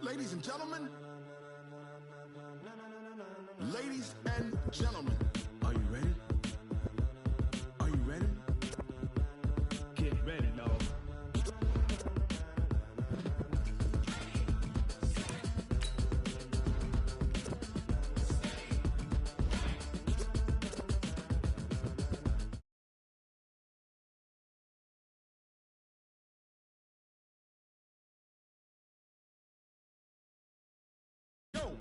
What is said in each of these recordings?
Ladies and gentlemen. Ladies and gentlemen. Are you ready? Are you ready? Get ready, dog.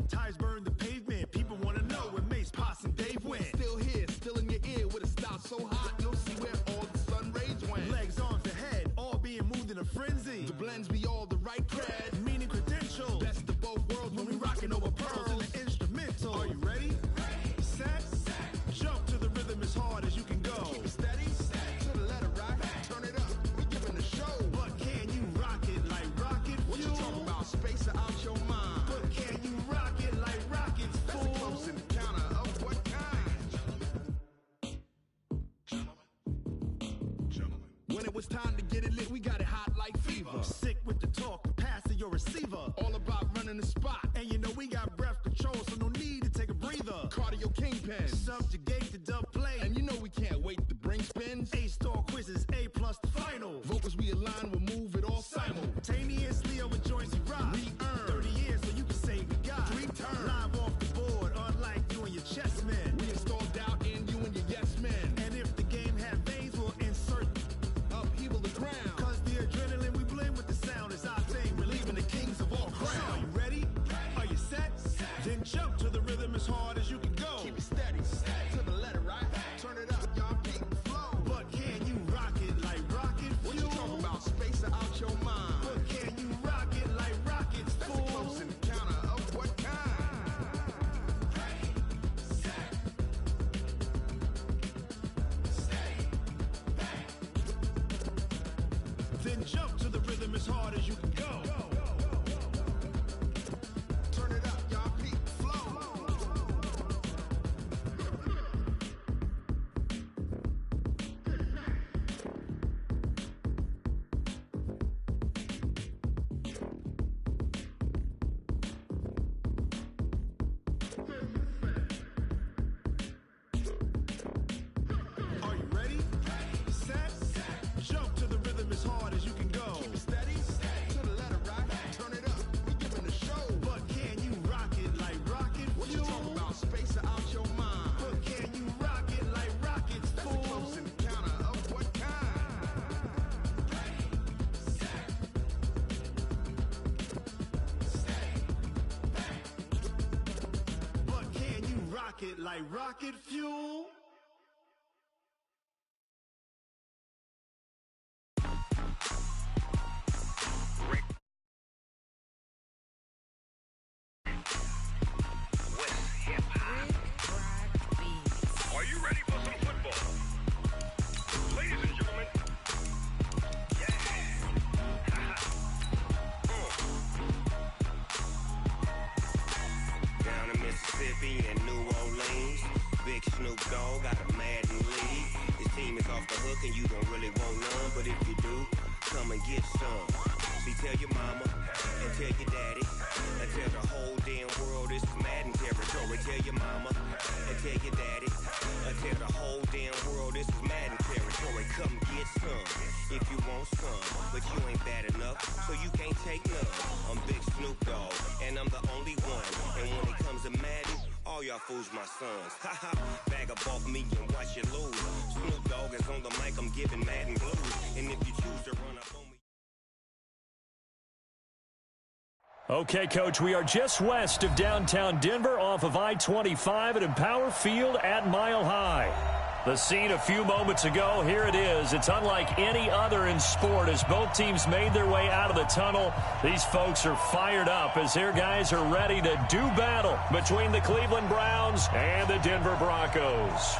Tires burn the pavement. People want to know where Mace, Potts, and Dave went. Still here, still in your ear with a style so hot you'll see where all the sun rays went. Legs, arms, ahead, all being moved in a frenzy. The blends be all the right cred, meaning credentials. Best of both worlds when we rockin' over pearls in the instrumental. Are you ready? Set, jump to the rhythm as hard as you can go. Keep it steady, to the letter right. Turn it up, we giving the show. But can you rock it like rocket fuel? What you talking about? Space out your mind. But can you rock it like rockets, fool? That's a close encounter of what kind? Gentlemen. When it was time to get it lit, we got it hot like fever. Sick with the talk, pass to your receiver. All about running the spot. And you know we got breath control, so no need to take a breather. Cardio kingpin, subjugate the dub play. And you know we can't wait to bring spins. A-star quizzes, A+ the final. Vocals we align, we'll move it all simultaneously over joints we rock. We earn 30 years so you can say we got 3 turns. Live off the board, unlike you and your chess men. We install doubt in you and your yes men. And if the game had veins, we'll insert upheaval the ground. Cause the adrenaline we blend with the sound is our thing. Relieving the kings of all crowns. So are you ready? Are you set? Then jump to the rhythm as hard as you can go. Keep it steady, to the letter right. Turn it up, y'all beat the flow. But can you rock it like rocket fuel? What you talking about? Space out your mind. But can you rock it like rockets, fool? That's a close encounter of what kind? Ready, set, stay back. Then jump to the rhythm as hard as you can go. Turn it up, y'all beat the flow. Are you ready? Set, jump to the rhythm as hard as you can go. Keep it steady, to the letter right. Turn it up, we giving the show. But can you rock it like rocket fuel? What you talking about? Space out your mind. But can you rock it like rockets, fool? That's a close encounter of what kind? Ready, set, stay back. But can you rock it like rocket fuel? Are you ready for some football? Ladies and gentlemen, yeah. Down in Mississippi and New Orleans, Big Snoop Dogg got a Madden league. His team is off the hook and you don't really want none, but if you do, come and get some. See, tell your mama and tell your daddy and tell the whole damn world this is Madden territory. Tell your mama and tell your daddy and tell the whole damn world this is Madden territory. Come get some if you want some, but you ain't bad enough, so you can't take none. I'm Big Snoop Dogg and I'm the only one. And when it comes to Madden, all y'all fools my sons. Haha, bag up off me and watch you lose. Snoop Dogg is on the mic, I'm giving Madden blues. And if you choose to run up on me. Okay, Coach, we are just west of downtown Denver off of I-25 at Empower Field at Mile High. The scene a few moments ago, here it is. It's unlike any other in sport as both teams made their way out of the tunnel. These folks are fired up as their guys are ready to do battle between the Cleveland Browns and the Denver Broncos.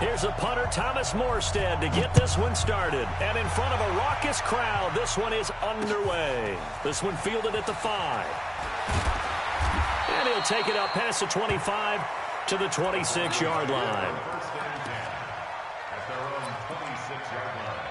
Here's a punter, Thomas Morstead, to get this one started. And in front of a raucous crowd, this one is underway. This one fielded at the 5. And he'll take it up past the 25 to the 26-yard line. 6-yard line.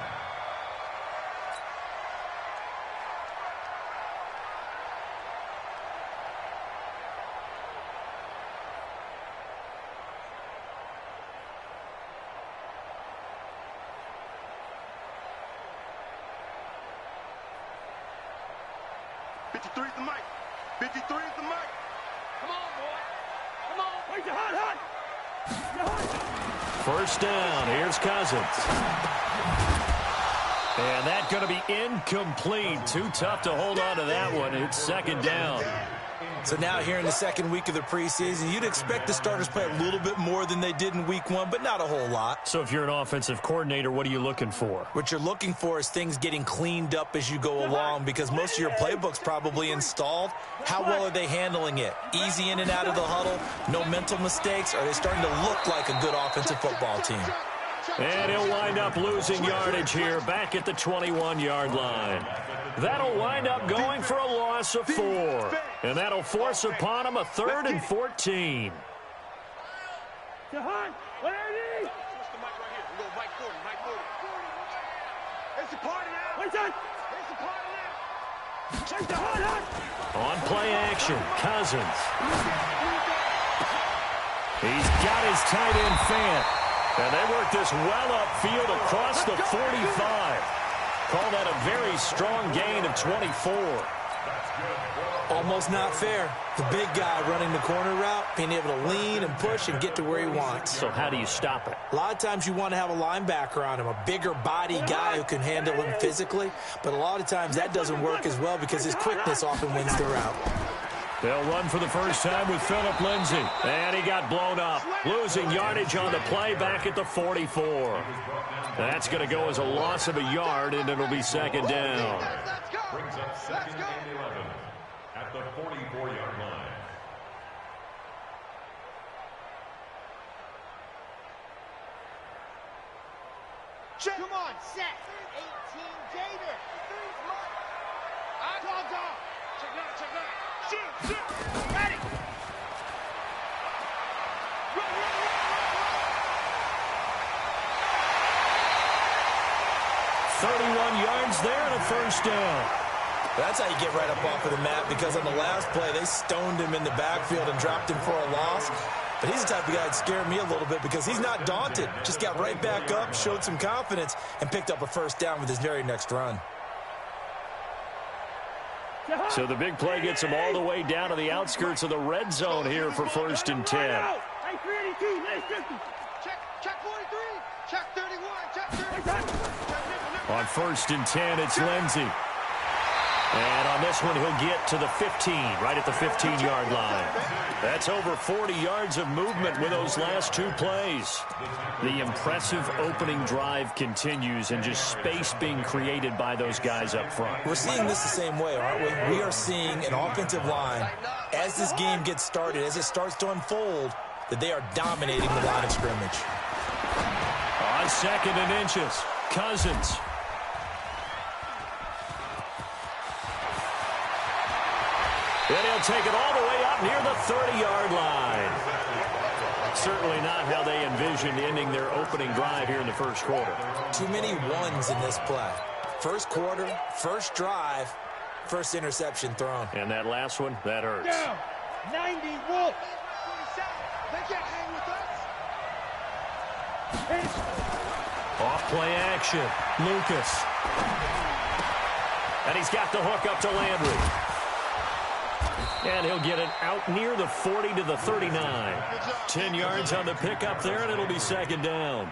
The mic. 53 is the mic. Come on, boy. Come on. Wait, you're hot. First down. Here's Cousins. And that's going to be incomplete. Too tough to hold on to that one. It's second down. So now here in the second week of the preseason, you'd expect the starters play a little bit more than they did in week one, but not a whole lot. So if you're an offensive coordinator, what are you looking for? What you're looking for is things getting cleaned up as you go along, because most of your playbook's probably installed. How well are they handling it? Easy in and out of the huddle, no mental mistakes? Are they starting to look like a good offensive football team? And he'll wind up losing yardage here back at the 21-yard line. That'll wind up going for a loss of 4. And that'll force upon him a 3rd and 14. On play action, Cousins. He's got his tight end Fant. And they work this well upfield across the 45. Call that a very strong gain of 24. Almost not fair. The big guy running the corner route, being able to lean and push and get to where he wants. So how do you stop it? A lot of times you want to have a linebacker on him, a bigger body guy who can handle him physically. But a lot of times that doesn't work as well because his quickness often wins the route. They'll run for the first time with Phillip Lindsay. And he got blown up. Losing yardage on the play back at the 44. That's going to go as a loss of a yard, and it'll be second down. Brings up second and 11 at the 44-yard line. Come on, set. 18, Jader. Dogs off. Check nine. Shoot. Ready. Run. 31 yards there and a first down. That's how you get right up off of the mat, because on the last play, they stoned him in the backfield and dropped him for a loss. But he's the type of guy that scared me a little bit because he's not daunted. Just got right back up, showed some confidence, and picked up a first down with his very next run. So the big play gets him all the way down to the outskirts of the red zone here for 1st and 10. Check 43. Check 31. Check 30. On 1st and 10, it's Lindsay. And on this one, he'll get to the 15, right at the 15-yard line. That's over 40 yards of movement with those last 2 plays. The impressive opening drive continues, and just space being created by those guys up front. We're seeing this the same way, aren't we? We are seeing an offensive line, as this game gets started, as it starts to unfold, that they are dominating the line of scrimmage. On 2nd and inches, Cousins. And he'll take it all the way up near the 30-yard line. Certainly not how they envisioned ending their opening drive here in the first quarter. Too many ones in this play. First quarter, first drive, first interception thrown. And that last one, that hurts. Down. 90 Wolves. They can't hang with us. Off play action, Lucas. And he's got the hook up to Landry. And he'll get it out near the 40 to the 39. 10 yards on the pickup there, and it'll be second down.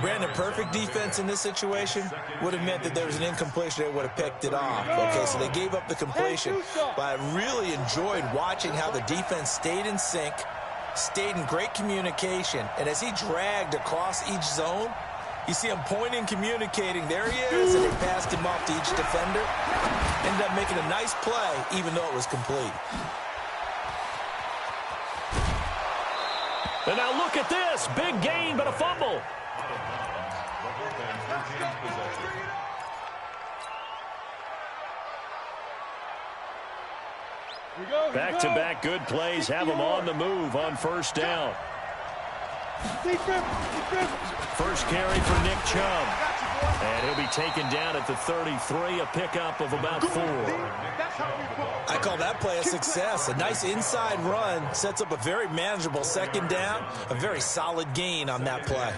Brandon, perfect defense in this situation would have meant that there was an incompletion. They would have picked it off. Okay, so they gave up the completion. But I really enjoyed watching how the defense stayed in sync, stayed in great communication. And as he dragged across each zone, you see him pointing, communicating. There he is, and they passed him off to each defender. Ended up making a nice play, even though it was complete. And now look at this. Big gain, but a fumble. Back-to-back good plays have them on the move on first down. First carry for Nick Chubb. And he'll be taken down at the 33, a pickup of about 4. I call that play a success. A nice inside run sets up a very manageable second down, a very solid gain on that play.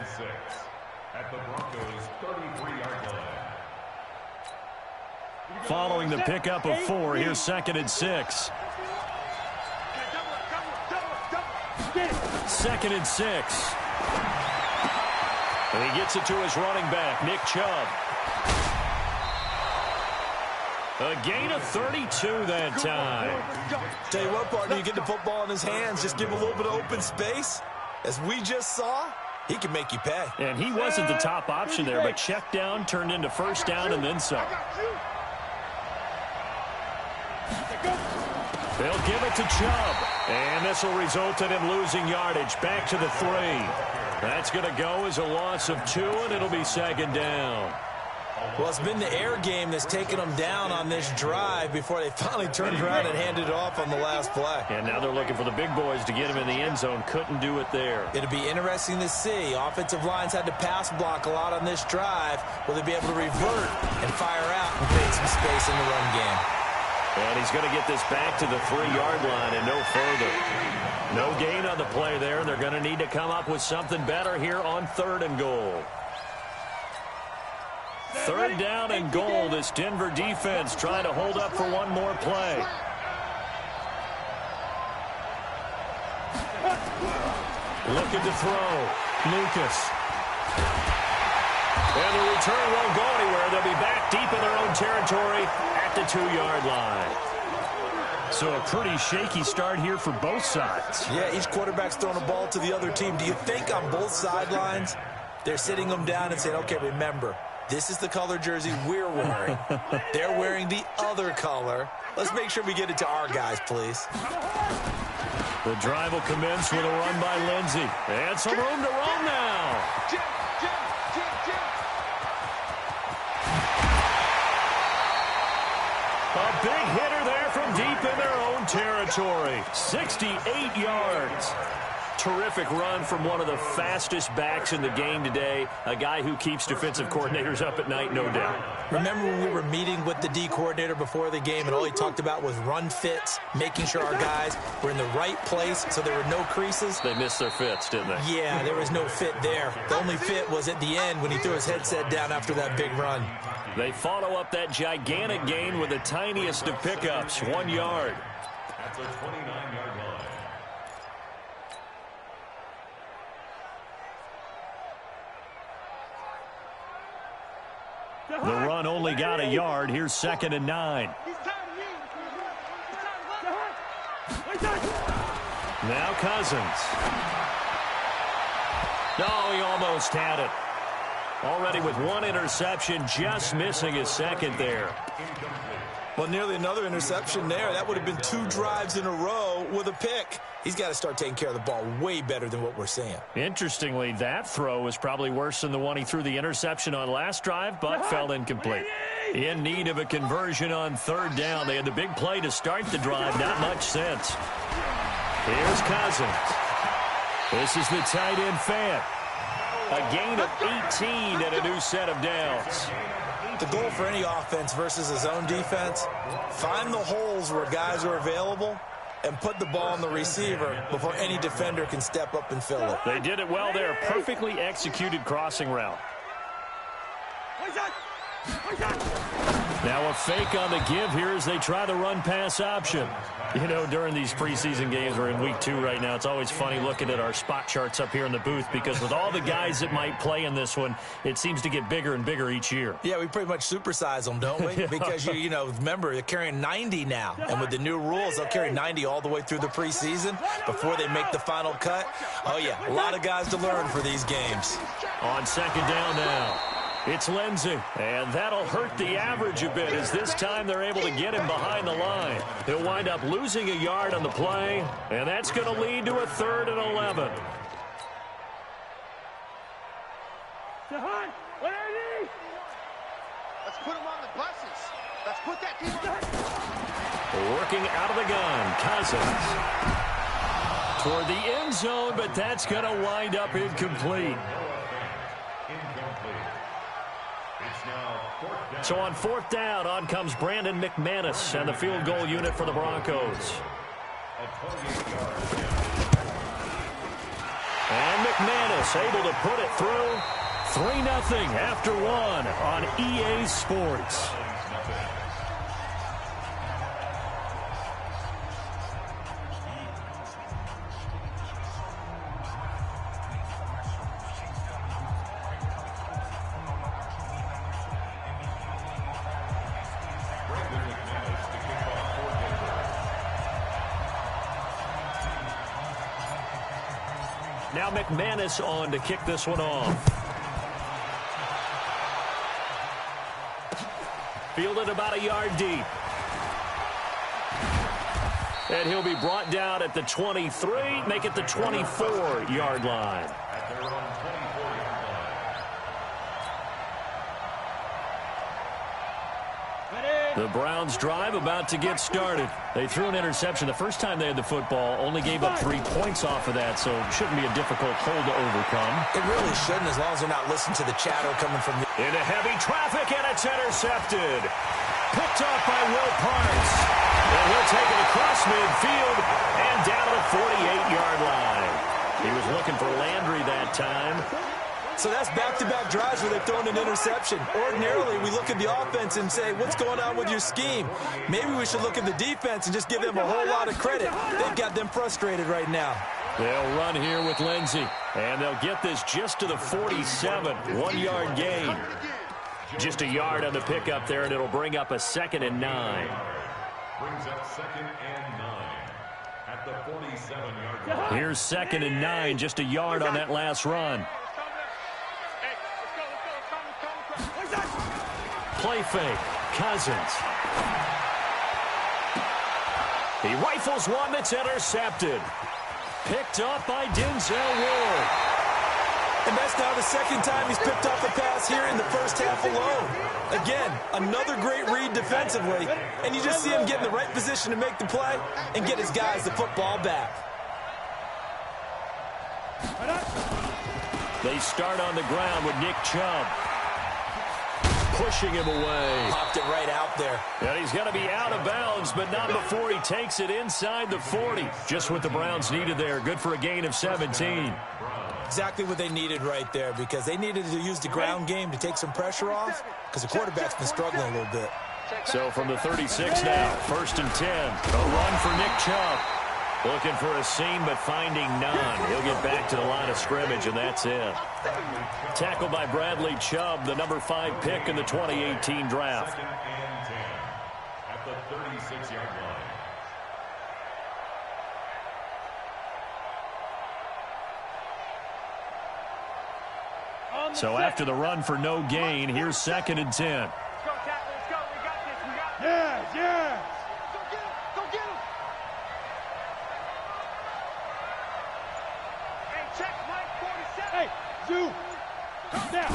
Following the pickup of 4, here's 2nd and 6. 2nd and 6. And he gets it to his running back, Nick Chubb. A gain of 32 that time. Tell you what, partner, you get the football in his hands, just give him a little bit of open space. As we just saw, he can make you pay. And he wasn't the top option there, but check down turned into first down and then some. They'll give it to Chubb. And this will result in him losing yardage. Back to the 3. That's going to go as a loss of 2, and it'll be 2nd down. Well, it's been the air game that's taken them down on this drive before they finally turned around and handed it off on the last play. And now they're looking for the big boys to get him in the end zone. Couldn't do it there. It'll be interesting to see. Offensive lines had to pass block a lot on this drive. Will they be able to revert and fire out and create some space in the run game? And he's going to get this back to the 3-yard line and no further. No gain on the play there. They're going to need to come up with something better here on 3rd and goal. 3rd down and goal. This Denver defense trying to hold up for one more play. Looking to throw. Lucas. And the return won't go anywhere. They'll be back deep in their own territory at the 2-yard line. So a pretty shaky start here for both sides. Yeah, each quarterback's throwing the ball to the other team. Do you think on both sidelines they're sitting them down and saying, okay, remember, this is the color jersey we're wearing. They're wearing the other color. Let's make sure we get it to our guys, please. The drive will commence with a run by Lindsey. And some room to roam now. A big hitter there from deep in their own territory. 68 yards. Terrific run from one of the fastest backs in the game today. A guy who keeps defensive coordinators up at night, no doubt. Remember when we were meeting with the D coordinator before the game and all he talked about was run fits, making sure our guys were in the right place so there were no creases? They missed their fits, didn't they? Yeah, there was no fit there. The only fit was at the end when he threw his headset down after that big run. They follow up that gigantic gain with the tiniest of pickups, 1 yard. At the 29-yard line. The run only got a yard. Here's 2nd and 9. Now Cousins. No, he almost had it. Already with 1 interception, just missing his 2nd there. Well, nearly another interception there. That would have been 2 drives in a row with a pick. He's got to start taking care of the ball way better than what we're seeing. Interestingly, that throw was probably worse than the one he threw the interception on last drive, but fell incomplete. In need of a conversion on 3rd down. They had the big play to start the drive. Not much sense. Here's Cousins. This is the tight end fan. A gain of 18 and a new set of downs. The goal for any offense versus his own defense, find the holes where guys are available and put the ball on the receiver before any defender can step up and fill it. They did it well there. Perfectly executed crossing route. Now a fake on the give here as they try the run-pass option. You know, during these preseason games, we're in week 2 right now, it's always funny looking at our spot charts up here in the booth because with all the guys that might play in this one, it seems to get bigger and bigger each year. Yeah, we pretty much supersize them, don't we? Yeah. Because, you know, remember, they're carrying 90 now. And with the new rules, they'll carry 90 all the way through the preseason before they make the final cut. Oh, yeah, a lot of guys to learn for these games. On 2nd down now. It's Lindsey, and that'll hurt the average a bit as this time they're able to get him behind the line. He'll wind up losing a yard on the play, and that's going to lead to a 3rd and 11. Let's put him on the buses. Let's put that team on. Working out of the gun, Cousins. toward the end zone, but that's going to wind up incomplete. So on fourth down, on comes Brandon McManus and the field goal unit for the Broncos. And McManus able to put it through. 3-0 after one on EA Sports. Now McManus on to kick this one off. Fielded about a yard deep. And he'll be brought down at the 23, make it the 24-yard line. The Browns drive about to get started. They threw an interception the first time they had the football, only gave up 3 points off of that, so it shouldn't be a difficult hole to overcome. It really shouldn't, as long as they're not listening to the chatter coming from the... Into heavy traffic, and it's intercepted. Picked up by Will Parks. And he'll take it across midfield and down to the 48-yard line. He was looking for Landry that time. So that's back-to-back drives where they've thrown an interception. Ordinarily, we look at the offense and say, what's going on with your scheme? Maybe we should look at the defense and just give them a whole lot of credit. They've got them frustrated right now. They'll run here with Lindsey, and they'll get this just to the 47, 1-yard gain. Just a yard on the pickup there, and it'll bring up a 2nd and 9. Brings up 2nd and 9 at the 47-yard line. Here's 2nd and 9, just a yard on that last run. Play fake, Cousins. He rifles one that's intercepted. Picked up by Denzel Ward. And that's now the second time he's picked up a pass here in the first half alone. Again, another great read defensively, and you just see him get in the right position to make the play and get his guys the football back. They start on the ground with Nick Chubb. Pushing him away. Popped it right out there. And he's going to be out of bounds, but not before he takes it inside the 40. Just what the Browns needed there. Good for a gain of 17. Exactly what they needed right there, because they needed to use the ground game to take some pressure off, because the quarterback's been struggling a little bit. So from the 36 now, 1st and 10. A run for Nick Chubb. Looking for a seam, but finding none. He'll get back to the line of scrimmage, and that's it. Tackled by Bradley Chubb, the number 5 pick in the 2018 draft. 2nd and 10 at the 36-yard line. So after the run for no gain, here's 2nd and 10. Let's go, tackle. Let's go. We got this. We got this. Yeah. Go get him. Go get him. Hey, check Mike 47. Hey, Zoo. Come down.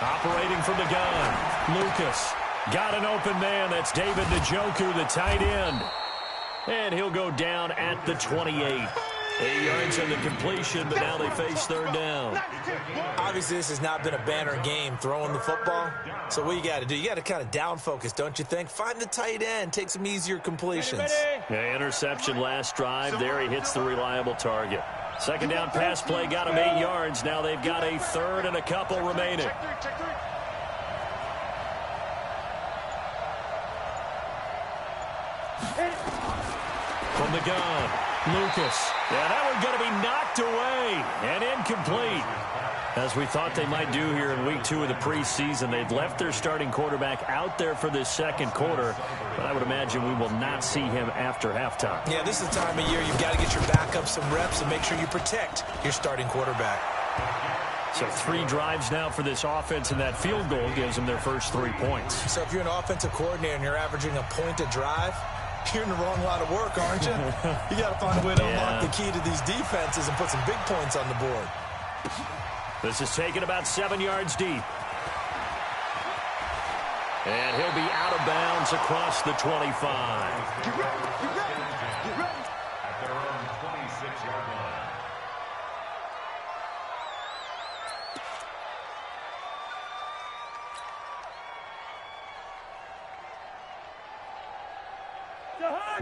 Operating from the gun, Lucas. Got an open man. That's David Njoku, the tight end. And he'll go down at the 28. 8 yards on the completion, but now they face 3rd down. Obviously, this has not been a banner game throwing the football. So what you got to do, you got to kind of down focus, don't you think? Find the tight end, take some easier completions. Yeah, interception last drive. There he hits the reliable target. 2nd down pass play got him 8 yards. Now they've got a 3rd and a couple remaining. From the gun, Lucas. Yeah, that one's going to be knocked away and incomplete. As we thought they might do here in week 2 of the preseason, they've left their starting quarterback out there for this 2nd quarter, but I would imagine we will not see him after halftime. Yeah, this is the time of year you've got to get your backup some reps and make sure you protect your starting quarterback. So 3 drives now for this offense, and that field goal gives them their first 3 points. So if you're an offensive coordinator and you're averaging a point a drive, you're in the wrong line of work, aren't you? You got to find a way to unlock the key to these defenses and put some big points on the board. This is taken about 7 yards deep. And he'll be out of bounds across the 25. At their own 26-yard line.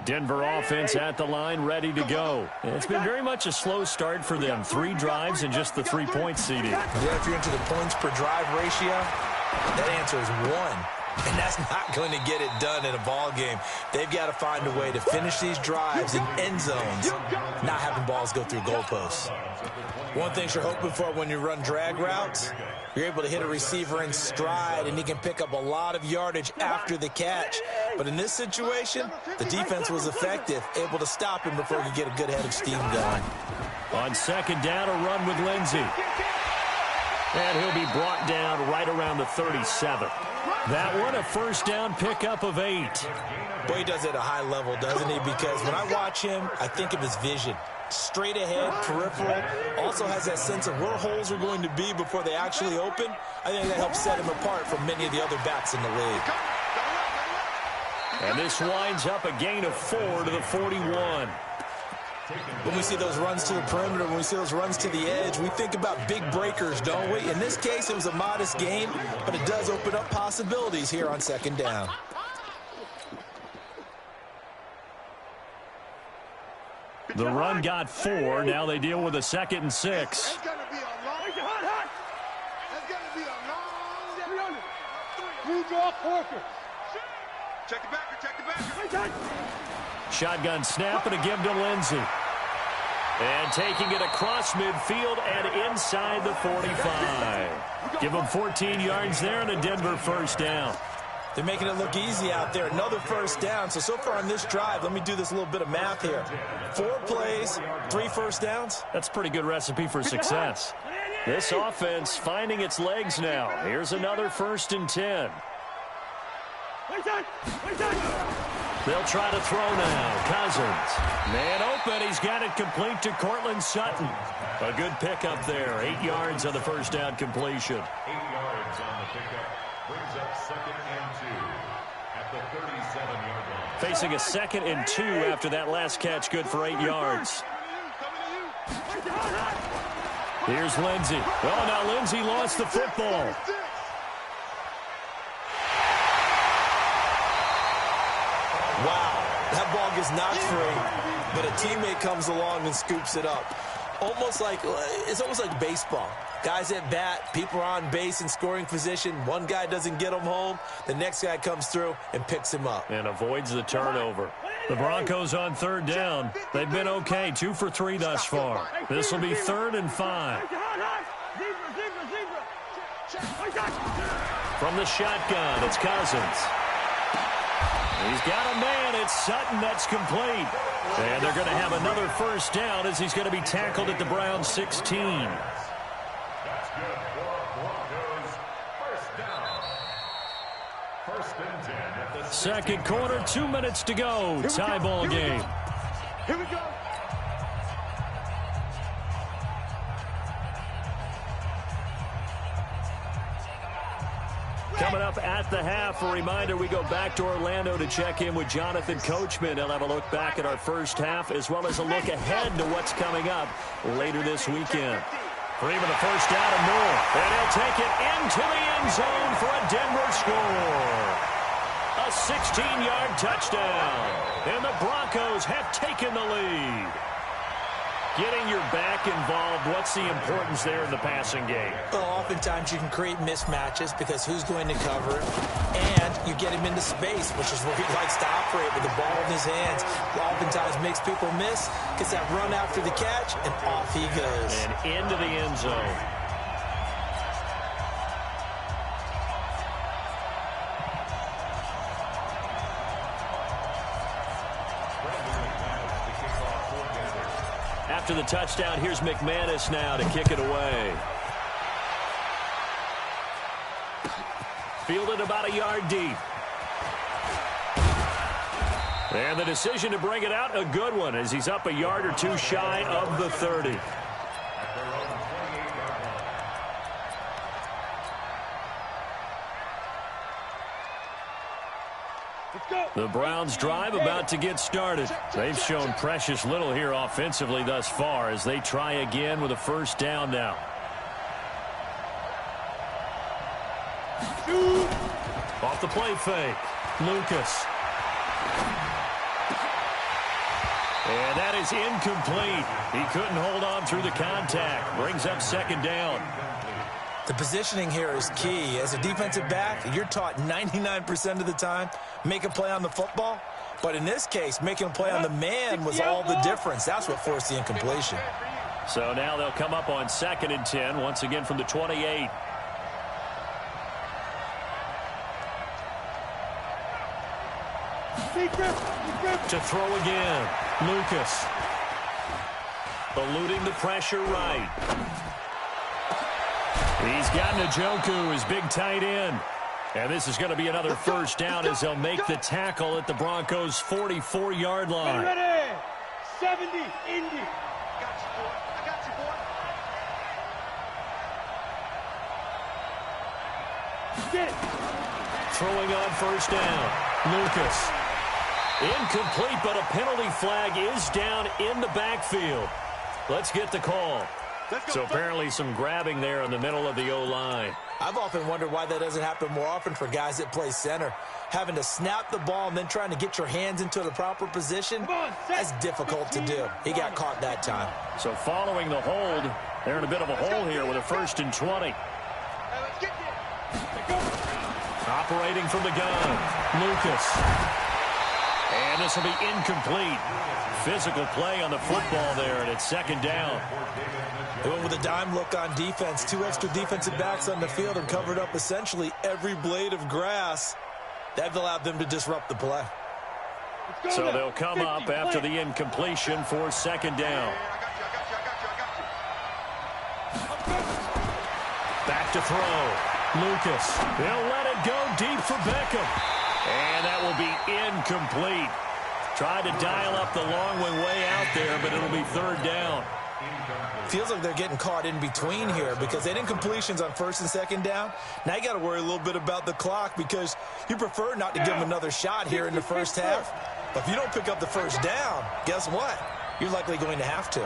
Denver offense at the line, ready to go. It's been very much a slow start for them. 3 drives and just the 3-point seeding. Yeah, if you're into the points per drive ratio, that answer is 1. And that's not going to get it done in a ball game. They've got to find a way to finish these drives in end zones, not having balls go through goalposts. One thing you're hoping for when you run drag routes, you're able to hit a receiver in stride, and he can pick up a lot of yardage after the catch. But in this situation, the defense was effective, able to stop him before he could get a good head of steam going. On second down, a run with Lindsey. And he'll be brought down right around the 37. That one, a first down pickup of 8. Boy, he does it at a high level, doesn't he? Because when I watch him, I think of his vision. Straight ahead, peripheral, also has that sense of where holes are going to be before they actually open. I think that helps set him apart from many of the other backs in the league. And this winds up a gain of 4 to the 41. When we see those runs to the perimeter, when we see those runs to the edge, we think about big breakers, don't we? In this case, it was a modest gain, but it does open up possibilities here on second down. The run got 4. Now they deal with a 2nd and 6. It's going to be a long. It's going to be a long. 300. New draw quarter. Check the backer. Check the backer. Shotgun snap and a give to Lindsey. And taking it across midfield and inside the 45. Give them 14 yards there and a Denver first down. They're making it look easy out there. Another first down. So far on this drive, let me do this little bit of math here. 4 plays, 3 first downs. That's a pretty good recipe for success. This offense finding its legs now. Here's another 1st and 10. They'll try to throw now. Cousins. Man open. He's got it complete to Cortland Sutton. A good pickup there. 8 yards on the first down completion. 8 yards on the pickup. Brings up 2nd and 2 at the 37-yard line. Facing a 2nd and 2 after that last catch, good for 8 yards. Here's Lindsey. Oh, now Lindsey lost the football. Wow, that ball gets knocked free, but a teammate comes along and scoops it up. It's almost like baseball. Guys at bat, people are on base in scoring position. One guy doesn't get him home. The next guy comes through and picks him up. And avoids the turnover. The Broncos on 3rd down. They've been okay, 2 for 3 thus far. This will be 3rd and 5. From the shotgun, it's Cousins. He's got a man. It's Sutton. That's complete. And they're going to have another first down as he's going to be tackled at the Browns 16. That's good for Broncos. First down. 1st and 10 at the 2nd quarter, 2 minutes to go. Tie ball game. Here we go. Coming up at the half, a reminder, we go back to Orlando to check in with Jonathan Coachman. He'll have a look back at our first half as well as a look ahead to what's coming up later this weekend. For even a first down and more. And he'll take it into the end zone for a Denver score. A 16-yard touchdown. And the Broncos have taken the lead. Getting your back involved, what's the importance there in the passing game? Well, oftentimes you can create mismatches because who's going to cover it, and you get him into space, which is where he likes to operate with the ball in his hands. Oftentimes makes people miss, gets that run after the catch, and off he goes. And into the end zone. After the touchdown, here's McManus now to kick it away. Fielded about a yard deep. And the decision to bring it out, a good one, as he's up a yard or 2 shy of the 30. The Browns' drive about to get started. They've shown precious little here offensively thus far as they try again with a first down now. Off the play fake. Lucas. And that is incomplete. He couldn't hold on through the contact. Brings up second down. The positioning here is key. As a defensive back, you're taught 99% of the time, make a play on the football. But in this case, making a play on the man was all the difference. That's what forced the incompletion. So now they'll come up on 2nd and 10, once again from the 28. To throw again. Lucas. Eluding the pressure right. He's got Njoku, his big tight end. And this is going to be another first down as they'll make the tackle at the Broncos' 44-yard line. Ready. 70, Indy. I got you, boy. Get it. Throwing on first down. Lucas. Incomplete, but a penalty flag is down in the backfield. Let's get the call. So apparently some grabbing there in the middle of the O-line. I've often wondered why that doesn't happen more often for guys that play center. Having to snap the ball and then trying to get your hands into the proper position, that's difficult to do. He got caught that time. So following the hold, they're in a bit of a hole here with a 1st and 20. Operating from the gun, Lucas. And this will be incomplete. Physical play on the football there, and it's 2nd down. They went with a dime look on defense. 2 extra defensive backs on the field and covered up essentially every blade of grass. That allowed them to disrupt the play. So they'll come up after the incompletion for 2nd down. Back to throw. Lucas. They'll let it go deep for Beckham. And that will be incomplete. Tried to dial up the long one way out there, but it'll be 3rd down. Feels like they're getting caught in between here because they did incompletions on 1st and 2nd down. Now you got to worry a little bit about the clock because you prefer not to give them another shot here in the first half. But if you don't pick up the first down, guess what? You're likely going to have to.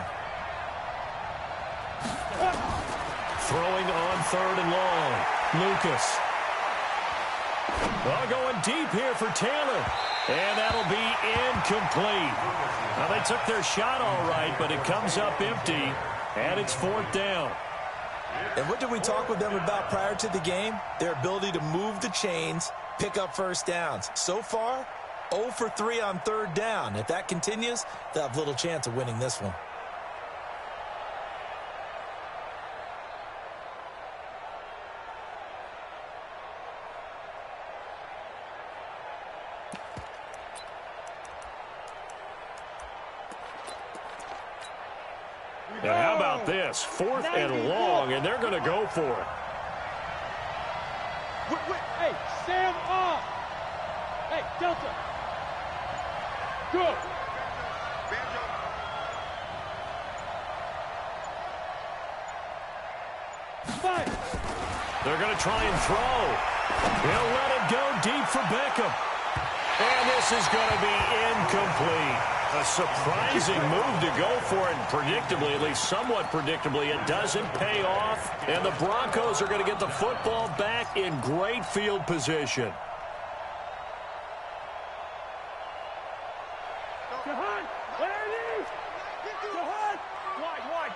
Throwing on 3rd and long. Lucas. Well, going deep here for Taylor. And that'll be incomplete. Now, they took their shot all right, but it comes up empty, and it's 4th down. And what did we talk with them about prior to the game? Their ability to move the chains, pick up first downs. So far, 0 for 3 on 3rd down. If that continues, they'll have little chance of winning this one. Now, how about this? 4th and long, and they're going to go for it. Hey, Sam off. Hey, Delta. Good. Fine. They're going to try and throw. They'll let it go deep for Beckham. And this is going to be incomplete. A surprising move to go for it, and predictably, at least somewhat predictably, it doesn't pay off. And the Broncos are going to get the football back in great field position. Jahan, where are you? Jahan, wide.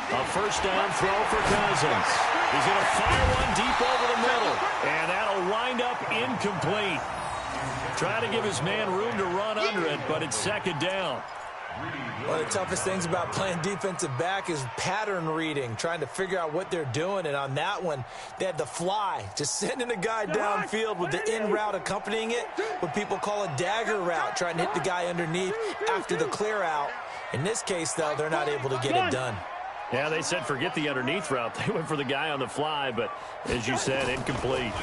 A first down throw for Cousins. He's going to fire one deep over the middle, and that'll wind up incomplete. Try to give his man room to run under it, but it's 2nd down. One of the toughest things about playing defensive back is pattern reading, trying to figure out what they're doing. And on that one, they had the fly, just sending a guy downfield with the in route accompanying it, what people call a dagger route, trying to hit the guy underneath after the clear out. In this case, though, they're not able to get it done. Yeah, they said forget the underneath route. They went for the guy on the fly, but as you said, incomplete.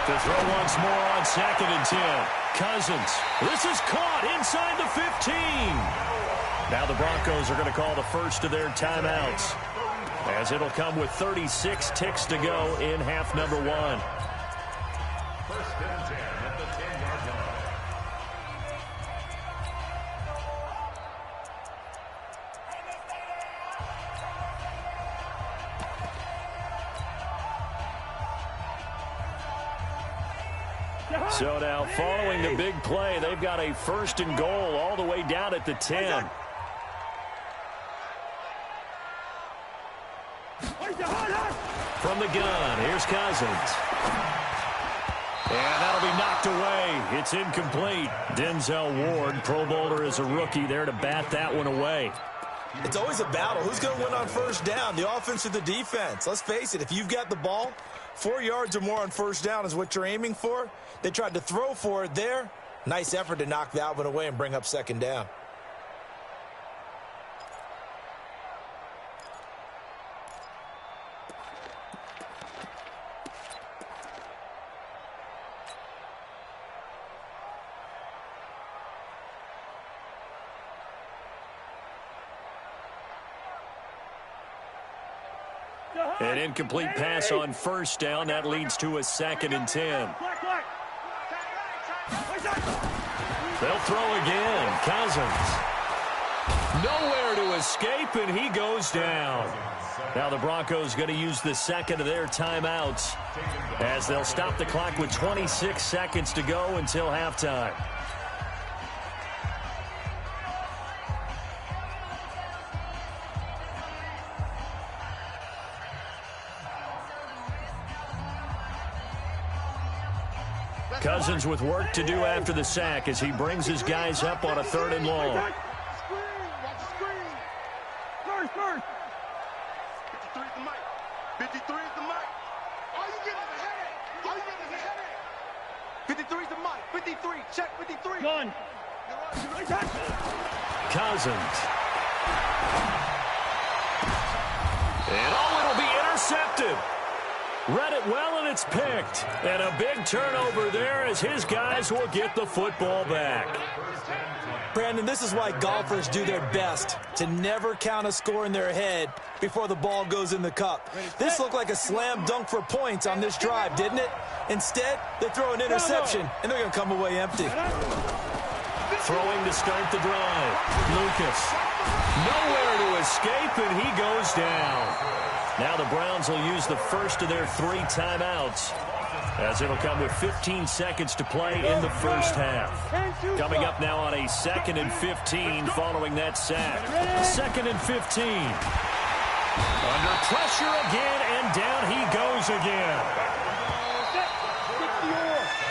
To throw once more on 2nd and 10. Cousins. This is caught inside the 15. Now the Broncos are going to call the first of their timeouts, as it'll come with 36 ticks to go in half number 1. So now following the big play, they've got a 1st and goal all the way down at the 10. From the gun, here's Cousins. And that'll be knocked away. It's incomplete. Denzel Ward, Pro Bowler as a rookie, there to bat that one away. It's always a battle. Who's going to win on 1st down, the offense or the defense? Let's face it, if you've got the ball, 4 yards or more on 1st down is what you're aiming for. They tried to throw for it there. Nice effort to knock that one away and bring up 2nd down. An incomplete pass on 1st down. That leads to a 2nd and 10. They'll throw again. Cousins. Nowhere to escape, and he goes down. Now the Broncos going to use the 2nd of their timeouts as they'll stop the clock with 26 seconds to go until halftime. Cousins with work to do after the sack as he brings his guys up on a 3rd and long. Watch the screen. First. 53 is the mic. 53 is the mic. All you get is a headache. 53 is the mic. 53. Check 53. Gun. Cousins. And it'll be intercepted. Read it well, and it's picked. And a big turnover there as his guys will get the football back. Brandon, this is why golfers do their best to never count a score in their head before the ball goes in the cup. This looked like a slam dunk for points on this drive, didn't it? Instead, they throw an interception, and they're going to come away empty. Throwing to start the drive. Lucas. Nowhere to escape, and he goes down. Now the Browns will use the 1st of their 3 timeouts as it'll come with 15 seconds to play in the 1st half. Coming up now on a 2nd and 15 following that sack. 2nd and 15. Under pressure again, and down he goes again.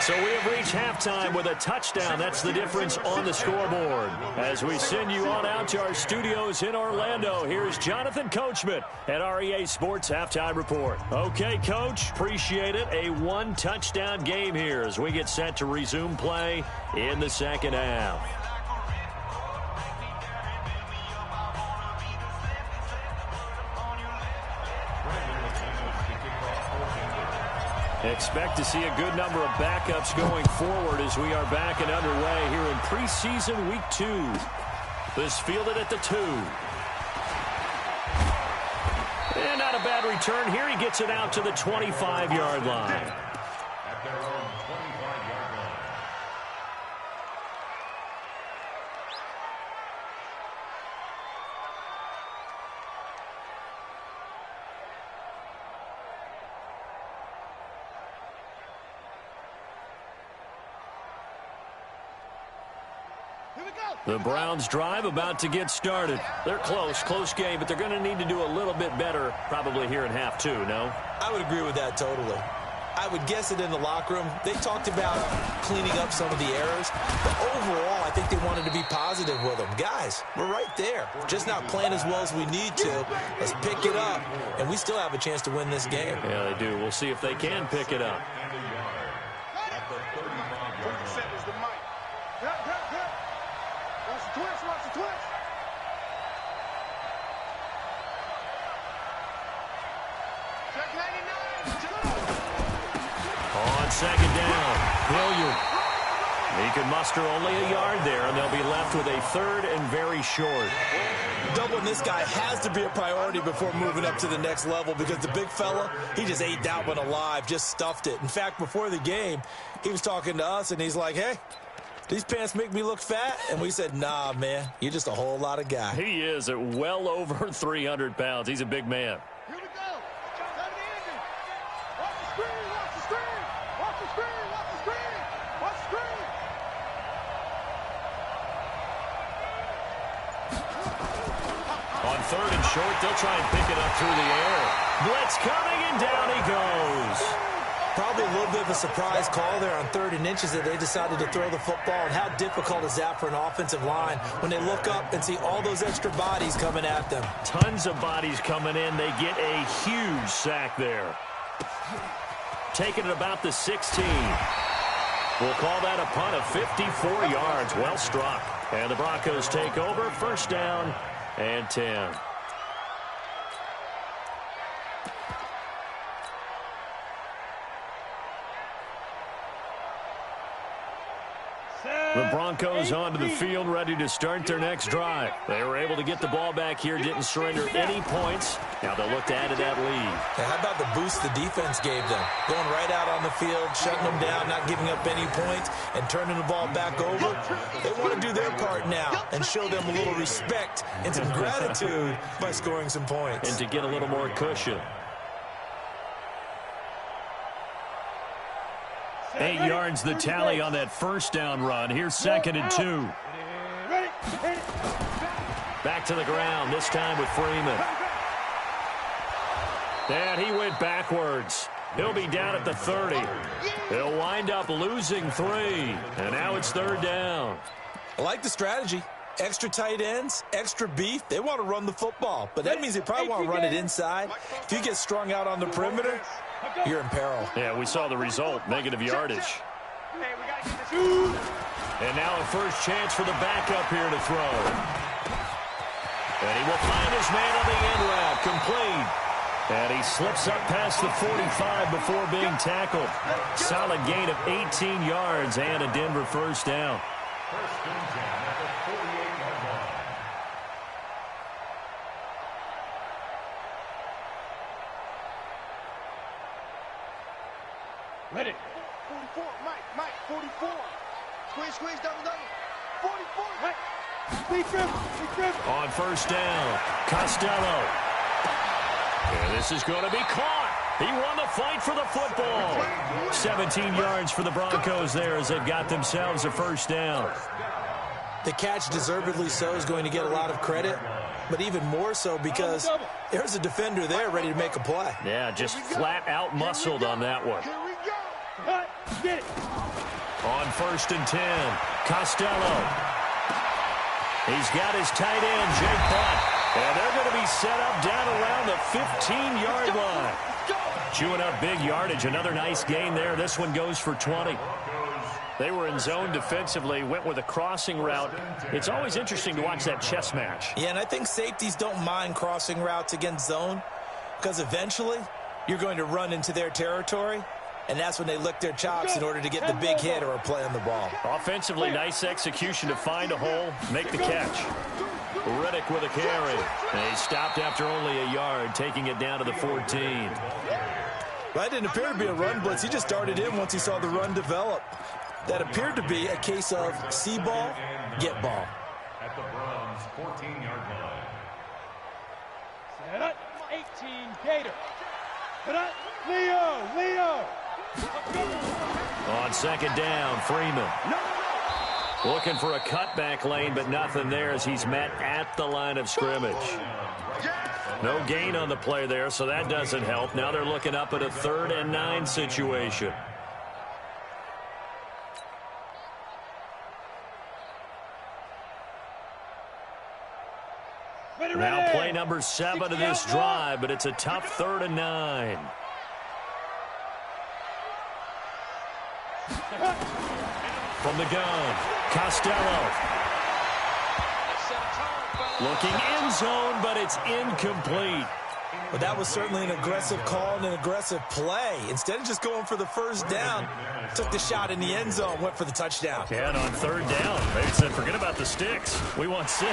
So we have reached halftime with a touchdown. That's the difference on the scoreboard. As we send you on out to our studios in Orlando, here's Jonathan Coachman at REA Sports Halftime Report. Okay, Coach, appreciate it. A 1-touchdown game here as we get set to resume play in the 2nd half. Expect to see a good number of backups going forward as we are back and underway here in preseason week 2. This fielded at the 2. And not a bad return here. He gets it out to the 25-yard line. At their own 25-yard line. The Browns drive about to get started. They're close game, but they're going to need to do a little bit better probably here in half 2, no? I would agree with that totally. I would guess it in the locker room. They talked about cleaning up some of the errors, but overall, I think they wanted to be positive with them. Guys, we're right there. Just not playing as well as we need to. Let's pick it up, and we still have a chance to win this game. Yeah, they do. We'll see if they can pick it up. On 2nd down, Hilliard. He can muster only a yard there, and they'll be left with a 3rd and very short. Doubling this guy has to be a priority before moving up to the next level because the big fella, he just ate that one alive, just stuffed it. In fact, before the game, he was talking to us, and he's like, hey, these pants make me look fat? And we said, nah, man, you're just a whole lot of guy. He is at well over 300 pounds. He's a big man. Here we go. Watch the screen. Watch the screen. Watch the screen. Watch the screen. 3rd and short. They'll try and pick it up through the air. Blitz coming, and down he goes. Probably a little bit of a surprise call there on 3rd and inches that they decided to throw the football. And how difficult is that for an offensive line when they look up and see all those extra bodies coming at them? Tons of bodies coming in. They get a huge sack there. Taking it about the 16. We'll call that a punt of 54 yards. Well struck. And the Broncos take over. 1st down and 10. The Broncos onto the field, ready to start their next drive. They were able to get the ball back here, didn't surrender any points. Now they'll look to add to that lead. Now, how about the boost the defense gave them? Going right out on the field, shutting them down, not giving up any points, and turning the ball back over. They want to do their part now and show them a little respect and some gratitude by scoring some points. And to get a little more cushion. 8 yards the tally on that 1st down run. Here's 2nd and 2. Back to the ground, this time with Freeman. And he went backwards. He'll be down at the 30. He'll wind up losing 3. And now it's 3rd down. I like the strategy. Extra tight ends, extra beef. They want to run the football, but that means they probably want to run it inside. If you get strung out on the perimeter, you're in peril. Yeah, we saw the result, negative yardage. And now a first chance for the backup here to throw. And he will find his man on the end route, complete. And he slips up past the 45 before being tackled. Solid gain of 18 yards and a Denver 1st down. 1st and 10 at the 48-yard line. Ready. 44, Mike, 44. Squeeze, double. 44, Mike. Big grip. On 1st down, Costello. And this is going to be caught. He won the fight for the football. 17 yards for the Broncos there as they've got themselves a 1st down. The catch, deservedly so, is going to get a lot of credit, but even more so because there's a defender there ready to make a play. Yeah, just flat out muscled on that one. Here we go. Get it. On 1st and 10, Costello. He's got his tight end, Jake Butt. And they're going to be set up down around the 15-yard line. Chewing up big yardage. Another nice gain there. This one goes for 20. They were in zone defensively, went with a crossing route. It's always interesting to watch that chess match. Yeah, and I think safeties don't mind crossing routes against zone because eventually you're going to run into their territory, and that's when they lick their chops in order to get the big hit or a play on the ball. Offensively, nice execution to find a hole, make the catch. Riddick with a carry. And he stopped after only a yard, taking it down to the 14. That didn't appear to be a run blitz. He just darted in once he saw the run develop. That appeared to be a case of see ball, get ball. At the Browns' 14-yard line. Set up, 18, Gator. Set up, Leo. On 2nd down, Freeman. Looking for a cutback lane, but nothing there as he's met at the line of scrimmage. No gain on the play there, so that doesn't help. Now they're looking up at a 3rd and 9 situation. Now play number 7 of this drive, but it's a tough 3rd and 9. From the gun, Costello. Looking end zone, but it's incomplete. But that was certainly an aggressive call and an aggressive play. Instead of just going for the 1st down, took the shot in the end zone, went for the touchdown. Yeah, and on 3rd down, they said, forget about the sticks. We want 6.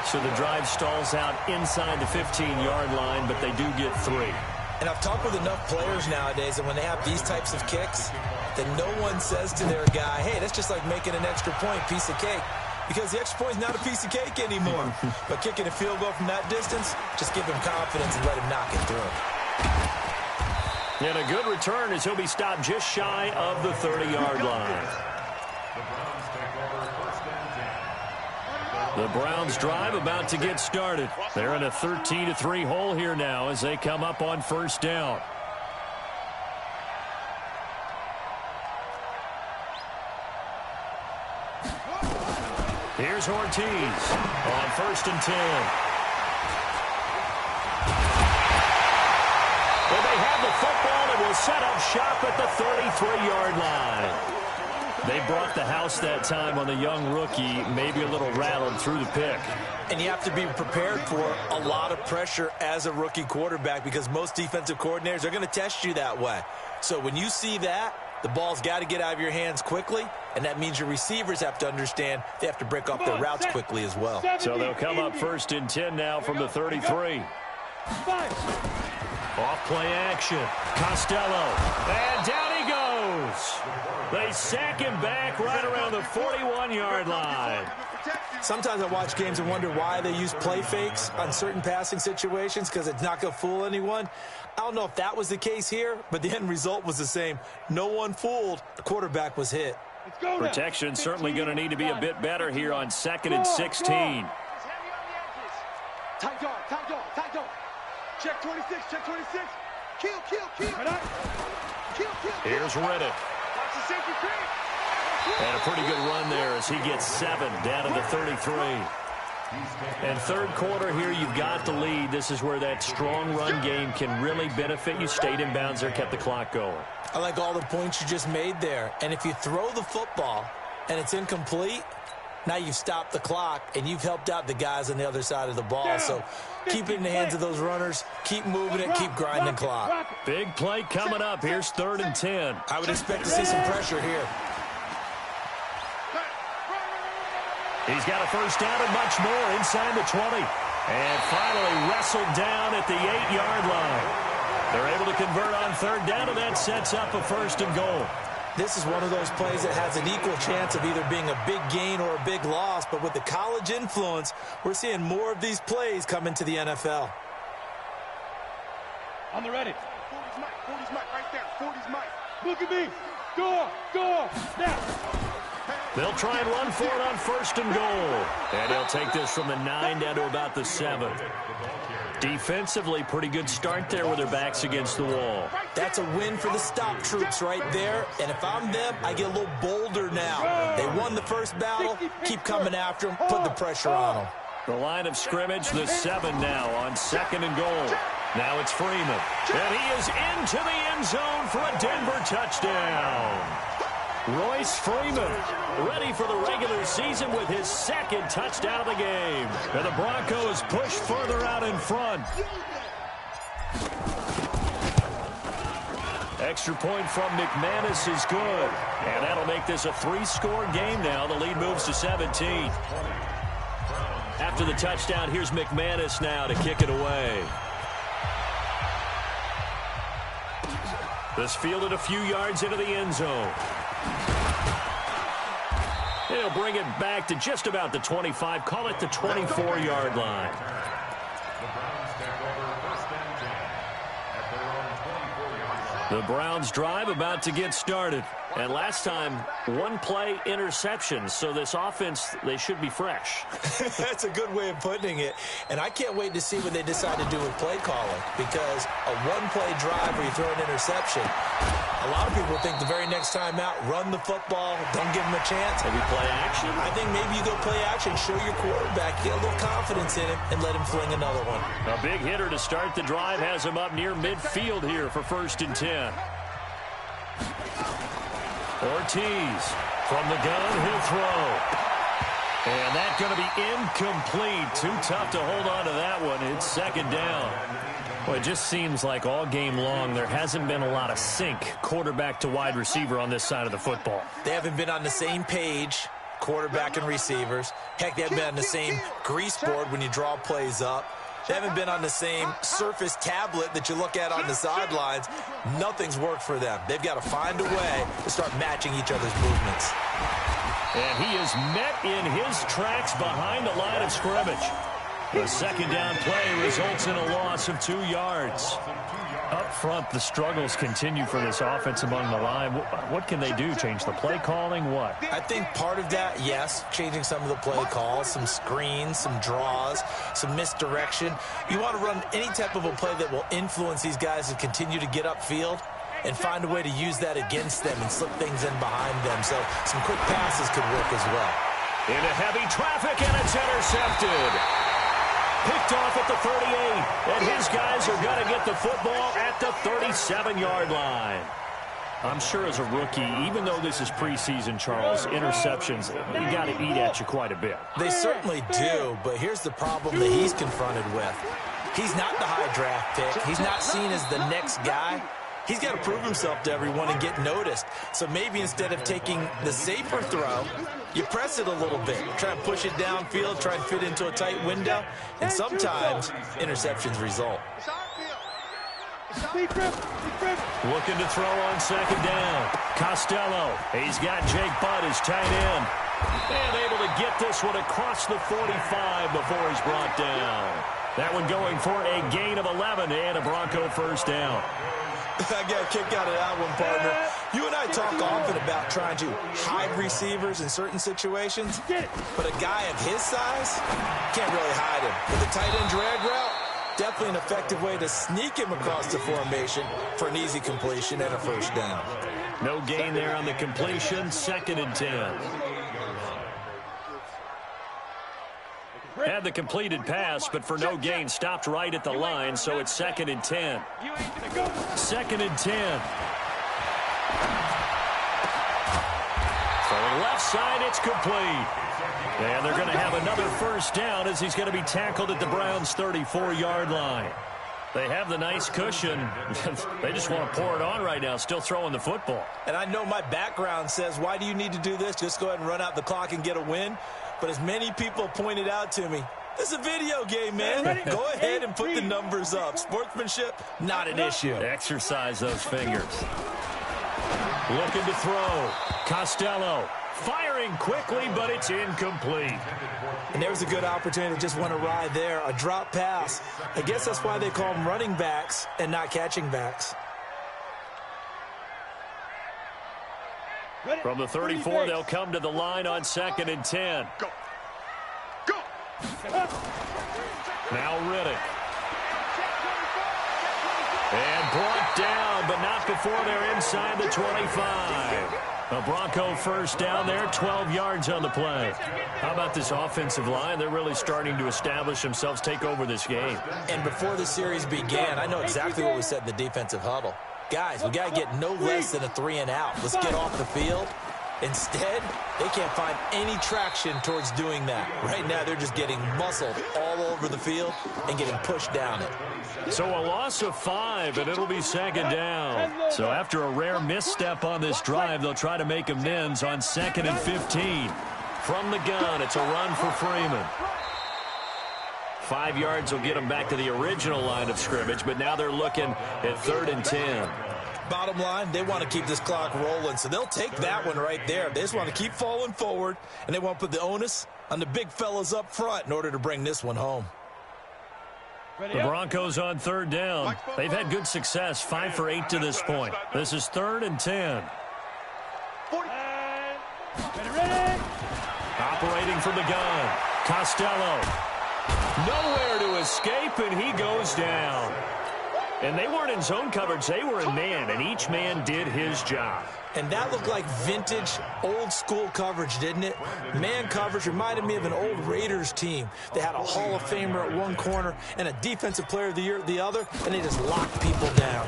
So the drive stalls out inside the 15-yard line, but they do get 3. And I've talked with enough players nowadays that when they have these types of kicks, that no one says to their guy, hey, that's just like making an extra point, piece of cake. Because the extra point is not a piece of cake anymore. But kicking a field goal from that distance, just give him confidence and let him knock it through. And a good return as he'll be stopped just shy of the 30-yard line. The Browns take over 1st and 10. The Browns drive about to get started. They're in a 13-3 hole here now as they come up on first down. Here's Ortiz on 1st and 10. Well, they have the football and will set up shop at the 33-yard line. They brought the house that time on the young rookie, maybe a little rattled through the pick. And you have to be prepared for a lot of pressure as a rookie quarterback because most defensive coordinators are going to test you that way. So when you see that, the ball's got to get out of your hands quickly, and that means your receivers have to understand they have to break off their routes quickly as well. So they'll come up 1st and 10 now from the 33. Off play action. Costello. And down he goes. They sack him back right around the 41-yard line. Sometimes I watch games and wonder why they use play fakes on certain passing situations because it's not going to fool anyone. I don't know if that was the case here, but the end result was the same. No one fooled. The quarterback was hit. Protection certainly going to need to be a bit better here on 2nd and 16. Tight dog, tight dog, tight dog. Check 26, check 26. Kill, kill, kill. Kill, kill. Here's Riddick. Watch the safety creep. And a pretty good run there as he gets 7 down to the 33. And third quarter here, you've got the lead. This is where that strong run game can really benefit you. Stayed in bounds there, kept the clock going. I like all the points you just made there. And if you throw the football and it's incomplete, now you've stopped the clock and you've helped out the guys on the other side of the ball. So keep it in the hands of those runners. Keep moving it. Keep grinding clock. Big play coming up. Here's 3rd and 10. I would expect to see some pressure here. He's got a first down and much more inside the 20. And finally wrestled down at the 8-yard line. They're able to convert on 3rd down, and that sets up a 1st and goal. This is one of those plays that has an equal chance of either being a big gain or a big loss. But with the college influence, we're seeing more of these plays come into the NFL. On the ready. 40's Mike right there. 40's Mike. Look at me. Door, snap. They'll try and run for it on 1st and goal. And he'll take this from the 9 down to about the 7. Defensively, pretty good start there with their backs against the wall. That's a win for the stop troops right there. And if I'm them, I get a little bolder now. They won the first battle. Keep coming after them. Put the pressure on them. The line of scrimmage, the 7 now on 2nd and goal. Now it's Freeman. And he is into the end zone for a Denver touchdown. Royce Freeman ready for the regular season with his 2nd touchdown of the game. And the Broncos push further out in front. Extra point from McManus is good. And that'll make this a 3-score game now. The lead moves to 17. After the touchdown, here's McManus now to kick it away. This fielded a few yards into the end zone. He'll bring it back to just about the 25. Call it the 24-yard line. The Browns drive about to get started. And last time, 1-play interception. So this offense, they should be fresh. That's a good way of putting it. And I can't wait to see what they decide to do with play calling. Because a 1-play drive where you throw an interception, a lot of people think the very next time out, run the football, don't give them a chance. Maybe play action? I think maybe you go play action, show your quarterback, get a little confidence in him, and let him fling another one. A big hitter to start the drive has him up near midfield here for 1st and 10. Ortiz from the gun, he'll throw. And that's going to be incomplete. Too tough to hold on to that one. It's 2nd down. Well, it just seems like all game long there hasn't been a lot of sync quarterback to wide receiver on this side of the football. They haven't been on the same page, quarterback and receivers. Heck, they haven't been on the same grease board when you draw plays up. They haven't been on the same surface tablet that you look at on the sidelines. Nothing's worked for them. They've got to find a way to start matching each other's movements. And he is met in his tracks behind the line of scrimmage. The second down play results in a loss of 2 yards. Up front, the struggles continue for this offense among the line. What can they do? Change the play calling? What? I think part of that, yes, changing some of the play calls, some screens, some draws, some misdirection. You want to run any type of a play that will influence these guys to continue to get upfield and find a way to use that against them and slip things in behind them. So some quick passes could work as well. Into heavy traffic, and it's intercepted. Picked off at the 38, and his guys are going to get the football at the 37-yard line. I'm sure as a rookie, even though this is preseason, Charles, interceptions, you got to eat at you quite a bit. They certainly do, but here's the problem that he's confronted with. He's not the high draft pick. He's not seen as the next guy. He's got to prove himself to everyone and get noticed. So maybe instead of taking the safer throw, you press it a little bit. Try and push it downfield, try and fit into a tight window. And sometimes interceptions result. Looking to throw on second down. Costello. He's got Jake Butt as tight end. And able to get this one across the 45 before he's brought down. That one going for a gain of 11 and a Bronco first down. I got a kick out of that one, partner. You and I talk often about trying to hide receivers in certain situations, but a guy of his size can't really hide him. With a tight end drag route, definitely an effective way to sneak him across the formation for an easy completion and a first down. No gain there on the completion, 2nd and 10. Had the completed pass, but for no gain, stopped right at the line, so it's 2nd and 10. 2nd and 10. Throwing left side, it's complete. And they're going to have another first down as he's going to be tackled at the Browns' 34-yard line. They have the nice cushion. They just want to pour it on right now, still throwing the football. And I know my background says, why do you need to do this? Just go ahead and run out the clock and get a win. But as many people pointed out to me, this is a video game, man. Go ahead and put the numbers up. Sportsmanship, not an issue. Exercise those fingers. Looking to throw. Costello firing quickly, but it's incomplete. And there's a good opportunity to just want to ride there. A drop pass. I guess that's why they call them running backs and not catching backs. From the 34, they'll come to the line on 2nd and 10. Go. Go. Now Riddick. And brought down, but not before they're inside the 25. A Bronco first down there, 12 yards on the play. How about this offensive line? They're really starting to establish themselves, take over this game. And before the series began, I know exactly what we said in the defensive huddle. Guys, we got to get no less than a 3 and out. Let's get off the field. Instead, they can't find any traction towards doing that. Right now, they're just getting muscled all over the field and getting pushed down it. So a loss of 5, and it'll be 2nd down. So after a rare misstep on this drive, they'll try to make amends on 2nd and 15. From the gun, it's a run for Freeman. 5 yards will get them back to the original line of scrimmage, but now they're looking at 3rd and 10. Bottom line, they want to keep this clock rolling, so they'll take that one right there. They just want to keep falling forward, and they want to put the onus on the big fellas up front in order to bring this one home. The Broncos on 3rd down. They've had good success, 5 for 8 to this point. This is 3rd and 10. Operating from the gun, Costello. Nowhere to escape, and he goes down. And they weren't in zone coverage. They were in man, and each man did his job. And that looked like vintage, old-school coverage, didn't it? Man coverage reminded me of an old Raiders team. They had a Hall of Famer at one corner and a Defensive Player of the Year at the other, and they just locked people down.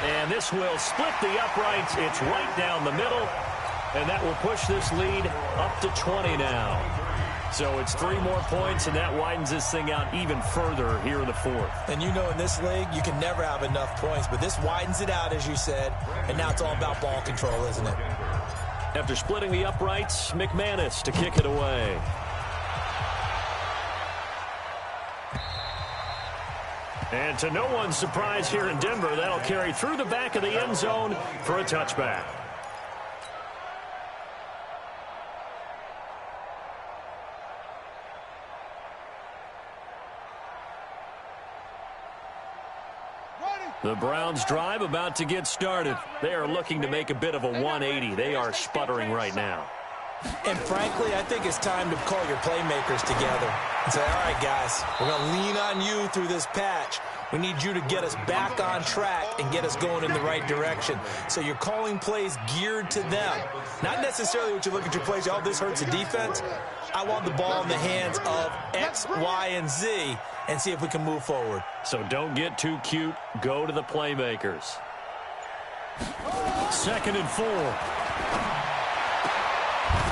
And this will split the uprights. It's right down the middle, and that will push this lead up to 20 now. So it's 3 more points, and that widens this thing out even further here in the 4th. And you know in this league, you can never have enough points, but this widens it out, as you said, and now it's all about ball control, isn't it? After splitting the uprights, McManus to kick it away. And to no one's surprise here in Denver, that'll carry through the back of the end zone for a touchback. The Browns drive about to get started. They are looking to make a bit of a 180. They are sputtering right now. And frankly, I think it's time to call your playmakers together and say, all right, guys, we're going to lean on you through this patch. We need you to get us back on track and get us going in the right direction. So you're calling plays geared to them. Not necessarily what you look at your plays, oh, this hurts the defense. I want the ball in the hands of X, Y, and Z and see if we can move forward. So don't get too cute. Go to the playmakers. 2nd and 4.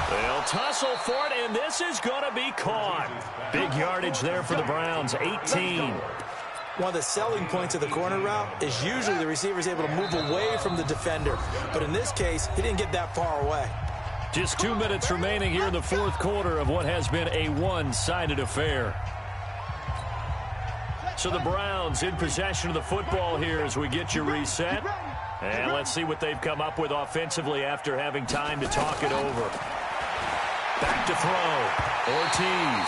They'll tussle for it, and this is going to be caught. Big yardage there for the Browns, 18. One of the selling points of the corner route is usually the receiver is able to move away from the defender. But in this case, he didn't get that far away. Just 2 minutes remaining here in the 4th quarter of what has been a one-sided affair. So the Browns in possession of the football here as we get you reset. And let's see what they've come up with offensively after having time to talk it over. Back to throw. Ortiz.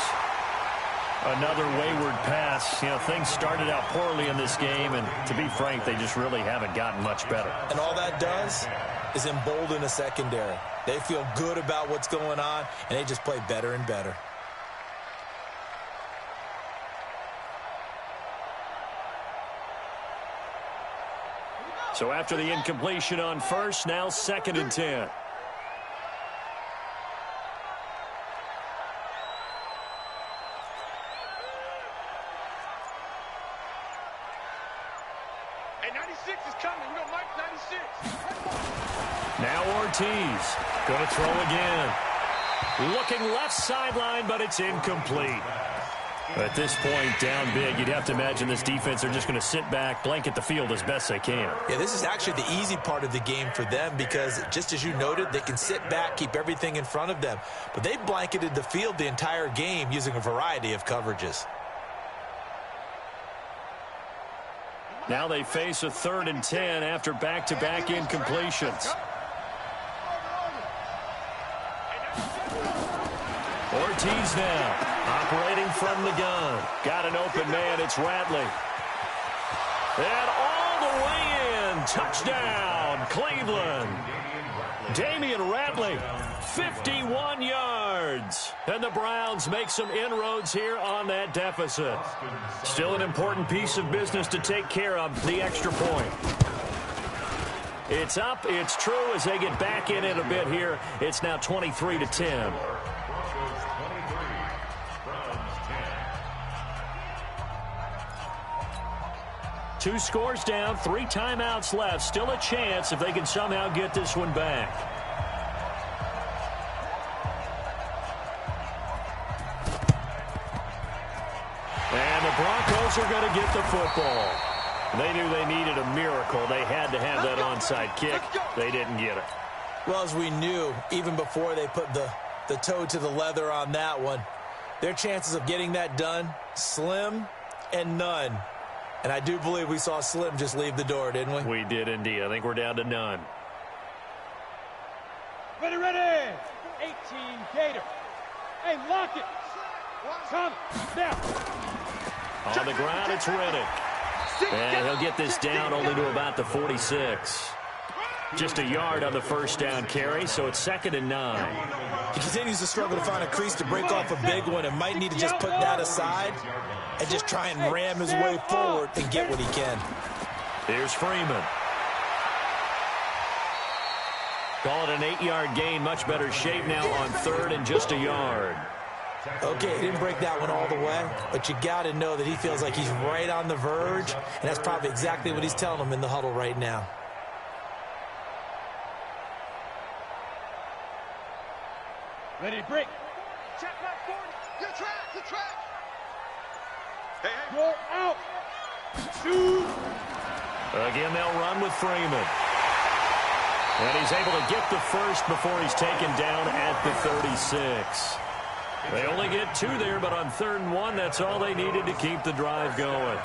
Another wayward pass. You know, things started out poorly in this game, and to be frank, they just really haven't gotten much better. And all that does is embolden a secondary. They feel good about what's going on, and they just play better and better. So after the incompletion on first, now 2nd and 10. Hey, 96 is coming. We got Mike 96. Now Ortiz going to throw again. Looking left sideline, but it's incomplete. At this point, down big, you'd have to imagine this defense are just going to sit back, blanket the field as best they can. Yeah, this is actually the easy part of the game for them because, just as you noted, they can sit back, keep everything in front of them. But they've blanketed the field the entire game using a variety of coverages. Now they face a 3rd and 10 after back-to-back incompletions. Ortiz now. Operating from the gun. Got an open man. It's Ratley. And all the way in. Touchdown, Cleveland. Damian Ratley, 51 yards. And the Browns make some inroads here on that deficit. Still an important piece of business to take care of, the extra point. It's up. It's true as they get back in it a bit here. It's now 23-10. Two scores down, 3 timeouts left. Still a chance if they can somehow get this one back. And the Broncos are going to get the football. They knew they needed a miracle. They had to have that onside kick. They didn't get it. Well, as we knew, even before they put the toe to the leather on that one, their chances of getting that done, slim and none. And I do believe we saw Slim just leave the door, didn't we? We did indeed. I think we're down to none. Ready, ready. 18 Gator. Hey, lock it. Come down. On the ground, it's Reddick. And he'll get this down only to about the 46. Just a yard on the first down carry, so it's 2nd and 9. He continues to struggle to find a crease to break off a big one and might need to just put that aside and just try and ram his way forward and get what he can. Here's Freeman. Call it an 8-yard gain. Much better shape now on 3rd and just a yard. Okay, he didn't break that one all the way, but you got to know that he feels like he's right on the verge, and that's probably exactly what he's telling them in the huddle right now. Ready, break. Check back 40. Good track, good track. Hey, hey. Go out. Shoot. Again, they'll run with Freeman. And he's able to get the first before he's taken down at the 36. They only get 2 there, but on 3rd and 1, that's all they needed to keep the drive going.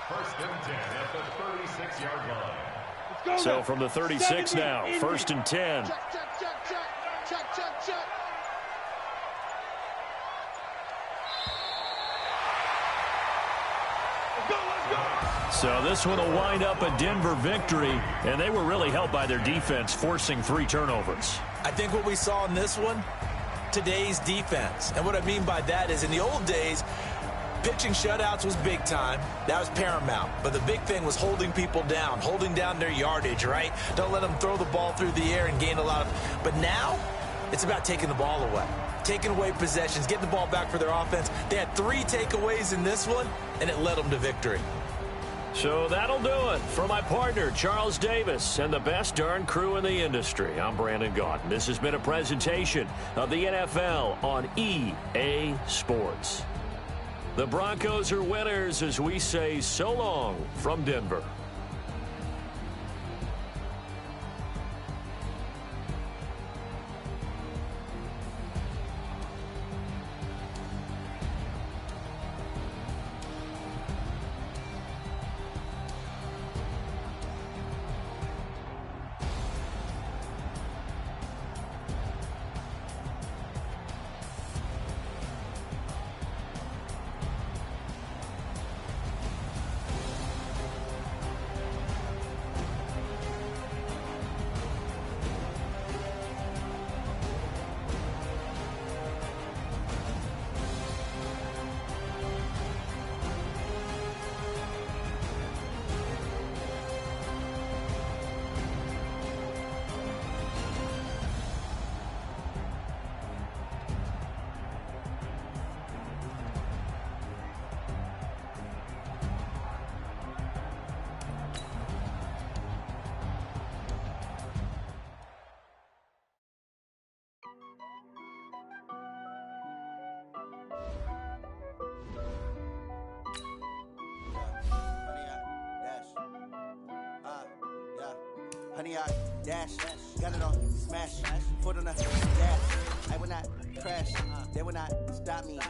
1st and 10 at the 36-yard line. Let's go, So from the 36 now, 1st and 10. Check, check, check, check. Check, check, check. Let's go, let's go. So this one will wind up a Denver victory, and they were really helped by their defense, forcing 3 turnovers. I think what we saw in this one, today's defense. And what I mean by that is in the old days, pitching shutouts was big time. That was paramount. But the big thing was holding people down, holding down their yardage, right? Don't let them throw the ball through the air and gain a lot of... But now, it's about taking the ball away. Taking away possessions, getting the ball back for their offense. They had 3 takeaways in this one, and it led them to victory. So that'll do it. For my partner, Charles Davis, and the best darn crew in the industry, I'm Brandon Gaudin. This has been a presentation of the NFL on EA Sports. The Broncos are winners as we say so long from Denver. Honey, I dash, got it on, smash, foot on the gas. I will not crash, they will not stop me.